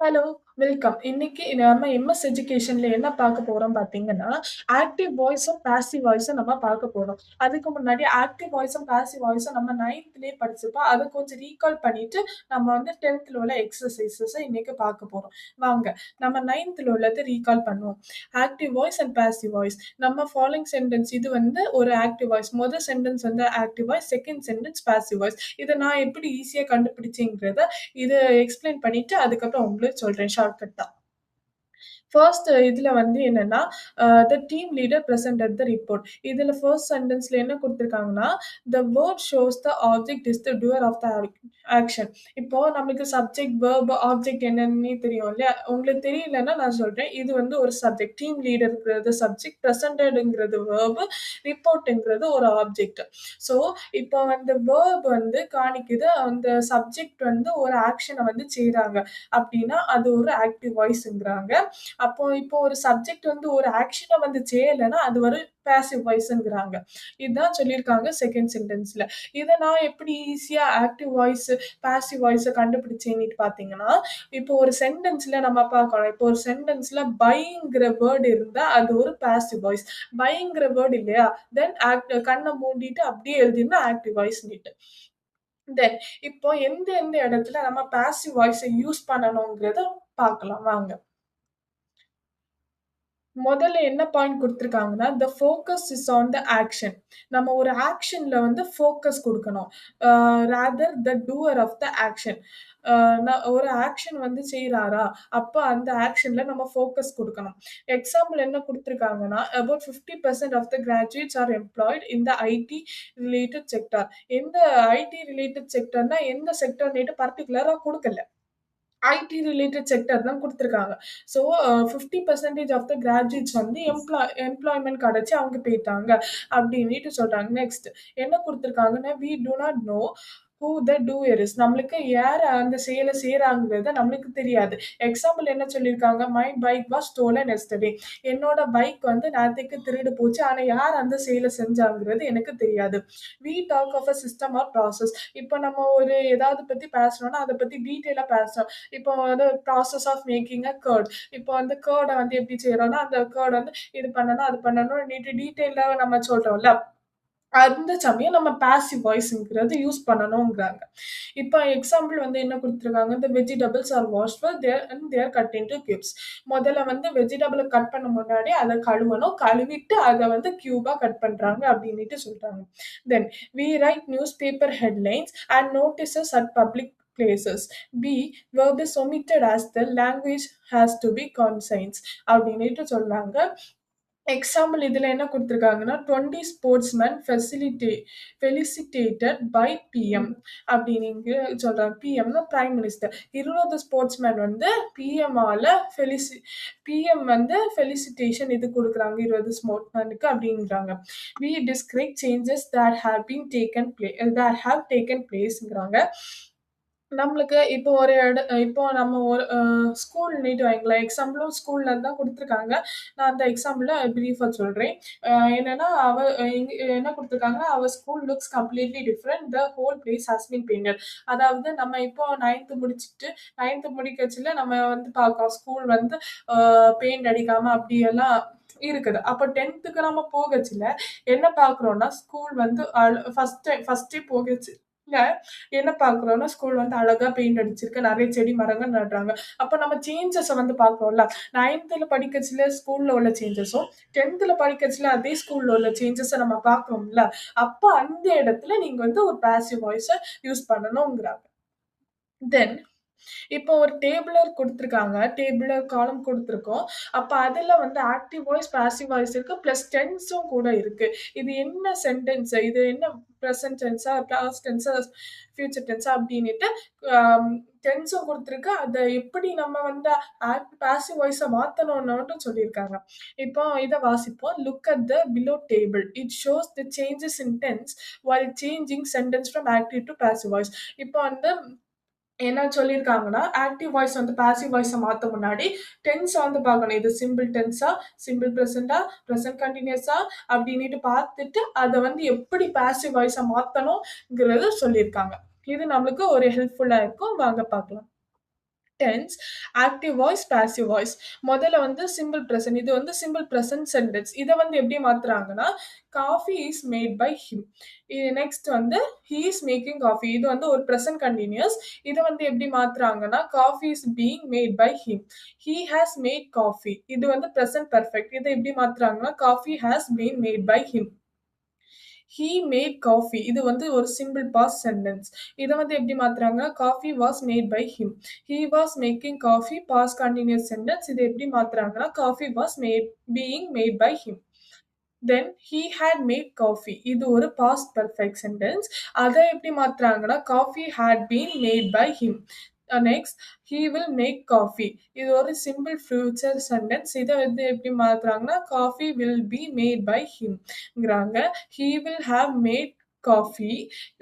Hello, welcome. இன்னைக்கு நம்ம MS எஜுகேஷன்ல என்ன பார்க்க போறோம் பார்த்தீங்கன்னா, ஆக்டிவ் வாய்ஸும், பாசிவ் வாய்ஸும் நம்ம பார்க்க போறோம். அதுக்கு முன்னாடி ஆக்டிவ் வாய்ஸும், பாசிவ் வாய்ஸும் நம்ம 9த்லயே படிச்சிருப்போம். அத கொஞ்சம் ரீகால் பண்ணிட்டு, நம்ம வந்து 10த்ல உள்ள எக்ஸர்சைஸஸ இன்னைக்கு பார்க்க போறோம். வாங்க, நம்ம 9த்ல உள்ளத ரீகால் பண்ணுவோம். Active voice and passive voice. நம்ம ஃபாலோயிங் சென்டென்ஸ் இது வந்து ஒரு ஆக்டிவ் வாய்ஸ். முதல் சென்டென்ஸ் வந்து active voice, second sentence passive voice. இத நான் எப்படி ஈஸியா கண்டுபிடிச்சேங்கிறத இது எக்ஸ்பிளைன் பண்ணிட்டு அதுக்கப்புறம் உங்களுக்கு சொல்றேன் ஷார்ட்கட்டா. ஃபர்ஸ்ட் இதுல வந்து என்னன்னா, the team leader presented the report. இதுல ஃபர்ஸ்ட் சென்டென்ஸ்ல என்ன குடுத்துருக்காங்கன்னா, the word shows the object is the doer of the action. இப்போ நம்மளுக்கு சப்ஜெக்ட், வெர்ப், ஆப்ஜெக்ட் என்னன்னே தெரியும் இல்லையா? உங்களுக்கு தெரியலன்னா நான் சொல்றேன். இது வந்து ஒரு சப்ஜெக்ட். டீம் லீடர்ங்கிறது சப்ஜெக்ட், பிரசன்டட்ங்கிறது வெர்ப், ரிப்போர்ட்ங்கிறது ஒரு ஆப்ஜெக்ட். ஸோ, இப்போ அந்த வேர்ப் வந்து காணிக்குது, அந்த சப்ஜெக்ட் வந்து ஒரு ஆக்ஷன வந்து செய்றாங்க. அப்டின்னா, அது ஒரு ஆக்டிவ் வாய்ஸ்ங்கிறாங்க. அப்போ இப்போ ஒரு சப்ஜெக்ட் வந்து ஒரு ஆக்ஷன வந்து செய்யலன்னா, அது ஒரு பாசிவ் வாய்ஸ்ங்கிறாங்க. இதுதான் சொல்லியிருக்காங்க செகண்ட் சென்டென்ஸ்ல. இத நான் எப்படி ஈஸியா ஆக்டிவ் வாய்ஸ், பாசிவ் வாய்ஸ கண்டுபிடிச்சேன்னுட்டு பார்த்தீங்கன்னா, இப்போ ஒரு சென்டென்ஸ்ல நம்ம பார்க்கணும். இப்போ ஒரு சென்டென்ஸ்ல பைங்கிற வேர்ட் இருந்தா, அது ஒரு பாசிவ் வாய்ஸ். பைங்கிற வேர்ட் இல்லையா? தென் கண்ண மூடிட்டு அப்படியே எழுதினா ஆக்டிவ் வாய்ஸ்ன்னுட்டு. தென் இப்போ எந்த எந்த இடத்துல நம்ம பாசிவ் வாய்ஸ யூஸ் பண்ணணும்ங்கிறத பார்க்கலாம் வாங்க. முதல்ல என்ன பாயிண்ட் குடுத்துருக்காங்கன்னா, "the focus is on the action." நம்ம ஒரு ஆக்ஷன்ல வந்து ஃபோக்கஸ் குடுக்கணும். Rather the doer of the action. ஒரு ஆக்ஷன் வந்து செய்றாரா, அப்ப அந்த ஆக்ஷன்ல நம்ம ஃபோக்கஸ் குடுக்கணும். எக்ஸாம்பிள் என்ன குடுத்துருக்காங்கன்னா, "about 50% of the graduates are employed in the IT related sector." எந்த ஐடி ரிலேட்டட் செக்டார்னா எந்த செக்டார்ன்னுட்டு பர்ட்டிகுலரா குடுக்கல. ஐடி ரிலேட்டட் செக்டர் தான் குடுத்துருக்காங்க. ஸோ 50% ஆஃப் த கிராஜுவேட்ஸ் வந்து எம்ப்ளாய்மென்ட் கிடைச்சு அவங்க போயிட்டாங்க அப்டின்னுட்டு சொல்றாங்க. நெக்ஸ்ட் என்ன குடுத்துருக்காங்கன்னா, "we do not know who the doer is." நம்மளுக்கு யார் அந்த செயல செய்றாங்கங்கிறது நம்மளுக்கு தெரியாது. எக்ஸாம்பிள் என்ன சொல்லியிருக்காங்க, "my bike was stolon yesterday." என்னோட பைக் வந்து நேத்தைக்கு திருடு போச்சு. ஆனா யார் அந்த செயல செஞ்சாங்கிறது எனக்கு தெரியாது. "We talk of a system or process." இப்ப நம்ம ஒரு ஏதாவது பத்தி பேசுறோம்னா, அத பத்தி டீட்டெயிலா பேசுறோம். இப்போ வந்து process of making a curd. இப்போ வந்து கர்ட வந்து எப்படி செய்றோம்னா, அந்த கர்ட் வந்து இது பண்ணணும், அது பண்ணணும் டீட்டெயிலா நம்ம சொல்றோம்ல. அந்த சமயம் நம்ம பாசிவ் வாய்ஸ்ங்கிறது யூஸ் பண்ணணும்ங்கிறாங்க. இப்ப எக்ஸாம்பிள் வந்து என்ன குடுத்துருக்காங்க, "the vegetables are washed well there and they are cut into cubes." முதல்ல வந்து வெஜிடபிள கட் பண்ண முன்னாடி அத கழுவணும். கழுவிட்டு அத வந்து கியூபா கட் பண்றாங்க அப்டின்னுட்டு சொல்றாங்க. Then "we write newspaper headlines and notices at public places." B verb is omitted as the language has to be conscious அப்டின்னுட்டு சொல்றாங்க. எக்ஸாம்பிள் இதுல என்ன குடுத்துருக்காங்கன்னா, 20 ஸ்போர்ட்ஸ்மேன் ஃபெலிசிட்டேட்டட் பை பிஎம் அப்டின்னு சொல்றாங்க. பிஎம்னா பிரைம் மினிஸ்டர். 20 ஸ்போர்ட்ஸ்மேன் வந்து பிஎம் ஆல பிஎம் வந்து ஃபெலிசிட்டேஷன் இது குடுக்குறாங்க 20 ஸ்போர்ட்ஸ்மேனுக்கு அப்டின்றாங்க. "We describe changes that have taken பிளேஸ்ங்கிறாங்க. நம்மளுக்கு இப்போ ஒரு இப்போ நம்ம ஒரு ஸ்கூல்னிட்டு வைங்களேன். எக்ஸாம்பிளும் ஸ்கூல்ல தான் குடுத்துருக்காங்க. நான் அந்த எக்ஸாம்பிள பிரீஃபா சொல்றேன். என்னன்னா, என்ன குடுத்துருக்காங்கன்னா, "our school looks completely different. The whole place has been painted." அதாவது நம்ம இப்போ 9த் முடிச்சுட்டு 9த் முடிக்கச்சுல நம்ம வந்து பார்க்கிறோம். ஸ்கூல் வந்து பெயிண்ட் அடிக்காம அப்படியெல்லாம் இருக்குது. அப்ப 10த்துக்கு நம்ம போகச்சுல என்ன பார்க்கிறோம்னா, ஸ்கூல் வந்து ஃபர்ஸ்ட்டே போகச்சு இல்ல என்ன பார்க்குறோம்னா, ஸ்கூல் வந்து அழகா பெயிண்ட் அடிச்சிருக்கு. நெறைய செடி, மரங்கள் நடுறாங்க. அப்ப நம்ம சேஞ்சஸ வந்து பார்க்குறோம்ல. 9த்ல படிக்கச்சுல ஸ்கூல்ல உள்ள சேஞ்சஸும், 10த்ல படிக்கச்சுல அதே ஸ்கூல்ல உள்ள சேஞ்சஸ நம்ம பார்க்குறோம்ல. அப்ப அந்த இடத்துல நீங்க வந்து ஒரு பாசிவ் வாய்ஸ யூஸ் பண்ணணும்ங்கிறாங்க. தென் இப்போ ஒரு டேபிளர் குடுத்துருக்காங்க. டேபிளர் காலம் குடுத்துருக்கோம். அப்ப அதுல வந்து ஆக்டிவ் வாய்ஸ், பாசிவ் வாய்ஸ் இருக்கு. பிளஸ் டென்ஸும் கூட இருக்கு. இது என்ன சென்டென்ஸ்? இது என்ன பிரசன்ட் டென்ஸா, பாஸ்ட் டென்ஸா, ஃபியூச்சர் டென்ஸா அப்டின்னுட்டு அம் டென்ஸும் குடுத்துருக்கு. அத எப்படி நம்ம வந்து பாசிவ் வாய்ஸா மாத்தணும்னுட்டும் சொல்லியிருக்காங்க. இப்போ இத வாசிப்போம். Look at the below table. It shows the changes in tense while changing sentence from active to passive voice. இப்போ வந்து என்ன சொல்லியிருக்காங்கன்னா, ஆக்டிவ் வாய்ஸ் வந்து பாசிவ் வாய்ஸா மாத்த முன்னாடி, டென்ஸ வந்து பார்க்கணும். இது சிம்பிள் டென்ஸா, சிம்பிள் பிரசன்ட்டா, பிரசன்ட் கன்டினியூஸா அப்டின்னுட்டு பார்த்துட்டு, அத வந்து எப்படி பாசிவ் வாய்ஸா மாத்தணும்ங்கிறத சொல்லியிருக்காங்க. இது நம்மளுக்கு ஒரு ஹெல்ப்ஃபுல்லா இருக்கும். வாங்க பார்க்கலாம். Tense, active voice, passive voice. முதல்ல வந்து சிம்பிள் பிரசன்ட். இது வந்து சிம்பிள் பிரசன்ட் சென்டென்ஸ். இத வந்து எப்படி மாத்துறாங்கன்னா, coffee is made by him. Next வந்து ஹி இஸ் மேக்கிங் காஃபி. இது வந்து ஒரு பிரசன்ட் கன்டினியூஸ். இத வந்து எப்படி மாத்துறாங்கன்னா, coffee is being made by him. He has made coffee. இது வந்து பிரசன்ட் பெர்ஃபெக்ட். இத எப்படி மாத்துறாங்கன்னா, coffee has been made by him. He made coffee. இது வந்து ஒரு சிம்பிள் பாஸ்ட் சென்டென்ஸ். இத வந்து எப்படி மாத்துறாங்கன்னா, coffee was made by him. He was making coffee past continuous sentence. இத எப்படி மாத்துறாங்கன்னா, coffee was made being made by him. Then he had made coffee. இது ஒரு பாஸ்ட் பெர்ஃபெக்ட் சென்டென்ஸ். அத எப்படி மாத்துறாங்கன்னா, coffee had been made by him. Next he will make coffee. இது ஒரு சிம்பிள் ஃபியூச்சர் சென்டென்ஸ். இத வந்து எப்படி மாத்துறாங்கன்னா, coffee will be made by ஹிம்ங்கிறாங்க. He will have made coffee.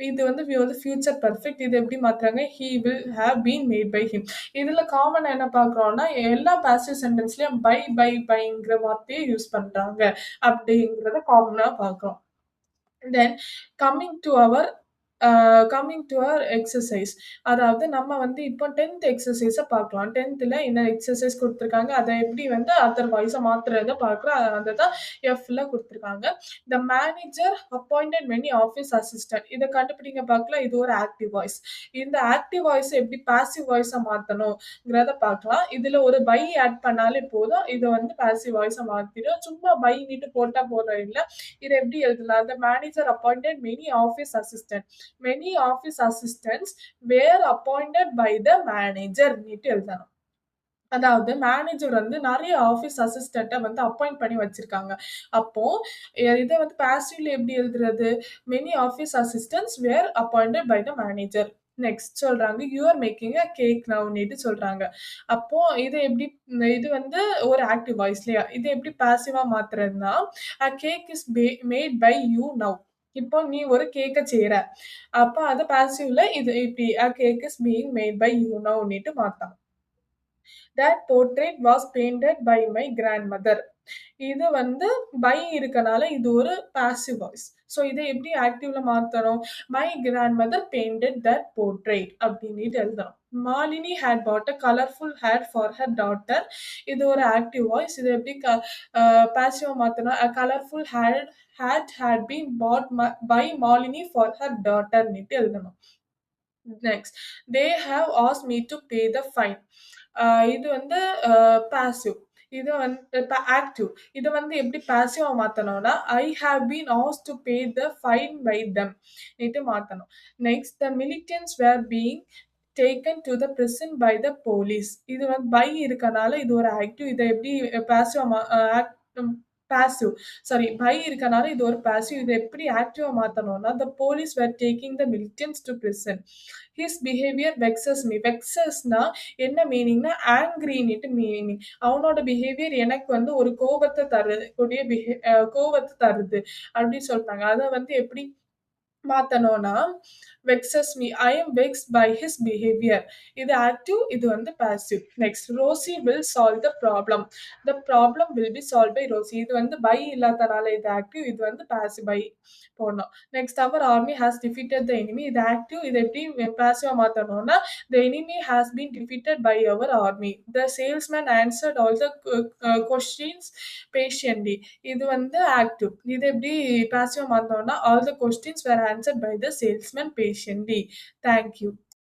இது வந்து ஃபியூச்சர் பெர்ஃபெக்ட். இது எப்படி மாத்துறாங்க, he will have been made by him. இதுல காமனா என்ன பார்க்குறோம்னா, எல்லா பாசிவ் சென்டென்ஸ்லயும் பைங்கிற வார்த்தையை யூஸ் பண்றாங்க அப்படிங்கிறத காமனா பார்க்குறோம். Then coming to our exercise. அதாவது நம்ம வந்து இப்போ 10th எக்ஸர்சைஸ பார்க்கலாம். 10த்ல என்ன எக்ஸர்சைஸ் குடுத்துருக்காங்க, அத எப்படி வந்து அதர்வைஸா மாத்துறத பார்க்குறோம். அததான் எஃப்ல குடுத்துருக்காங்க. The manager appointed many office assistant. இத கண்டுபிடிங்க பார்க்கலாம். இது ஒரு ஆக்டிவ் வாய்ஸ். இந்த ஆக்டிவ் வாய்ஸ எப்படி பாசிவ் வாய்ஸா மாத்தணும்ங்கிறத பார்க்கலாம். இதுல ஒரு பை ஆட் பண்ணாலே போதும். இத வந்து பாசிவ் வாய்ஸா மாத்திடும். சும்மா பைன்னுட்டு போட்டா போதும் இல்ல. இத எப்படி எழுதலாம்? The manager appointed many office assistant. Many office assistants were appointed by the manager ன்னுட்டு எழுதணும். அதாவது மேனேஜர் வந்து நெறைய ஆஃபீஸ் அசிஸ்டன்ட்ட வந்து அப்பாயிண்ட் பண்ணி வச்சிருக்காங்க. அப்போ இத வந்து பாசிவ்ல எப்படி எழுதுறது? Many office assistants were appointed by the manager. Next சொல்றாங்க, you are making a cake now சொல்றாங்க. அப்போ இது வந்து ஒரு ஆக்டிவ் வாய்ஸ் இல்லையா? இது எப்படி பாசிவா மாத்துறதுன்னா, a cake is made by you now. இப்போ நீ ஒரு கேக்க செய்ற. அப்ப அது பாசிவ்ல இது இப்படி a cake is being made by you நவ்னுட்டு மாத்தலாம். That portrait was painted by my grandmother. இது வந்து பை இருக்கனால இது ஒரு பாசிவ் வாய்ஸ். ஸோ இதை எப்படி ஆக்டிவ்ல மாத்தணும்? My grandmother painted that portrait அப்படின்னு எழுதணும். Malini had bought a colourful hat for her daughter. இது ஒரு ஆக்டிவ் வாய்ஸ். இது எப்படி பாசிவா மாத்தணும்? A colourful had been bought by Malini for her daughter ன்னுட்டு எழுதணும். Next they have asked me to pay the fine. இது வந்து பாசிவ். இது வந்து ஆக்டிவ். இத வந்து எப்படி பாசிவா மாத்தணும்னா, I have been asked to pay the fine by them ன்னுட்டு மாத்தணும். Next the militants were being taken to the prison by the police. இது வந்து பை இருக்கனால இது ஒரு ஆக்டிவ். இத எப்படி பாசிவா பாசிவ் சாரி பை இருக்கனால இது ஒரு பாசிவ். இதை எப்படி ஆக்டிவா மாத்தணும்னா, the police were taking the militants to prison. His behaviour vexes me. வெக்ஸஸ்னா என்ன மீனிங்னா, ஆங்கிரின்னுட்டு மீனிங். அவனோட பிஹேவியர் எனக்கு வந்து ஒரு கோபத்தை தருது அப்படின்னு சொல்றாங்க. அதை வந்து எப்படி மாத்தணும்னா, vexes me. I am vexed by his behaviour. இது ஆக்டிவ். இது வந்து passive. Next Rosie will solve the problem. The problem will be solve by Rosie. இது வந்து பை இல்லாதனால இது ஆக்டிவ். இது வந்து பாசிவ் பை போடணும். Next our army has defeated the enemy. இது ஆக்டிவ். இதை எப்படி பாசிவா மாத்தணும்னா, the enemy has been defeated by our army. The salesman answered all the questions patiently. இது வந்து ஆக்டிவ். இது எப்படி பாசிவா மாத்தணும்னா, all the questions were answered by the salesman patiently. Thank you.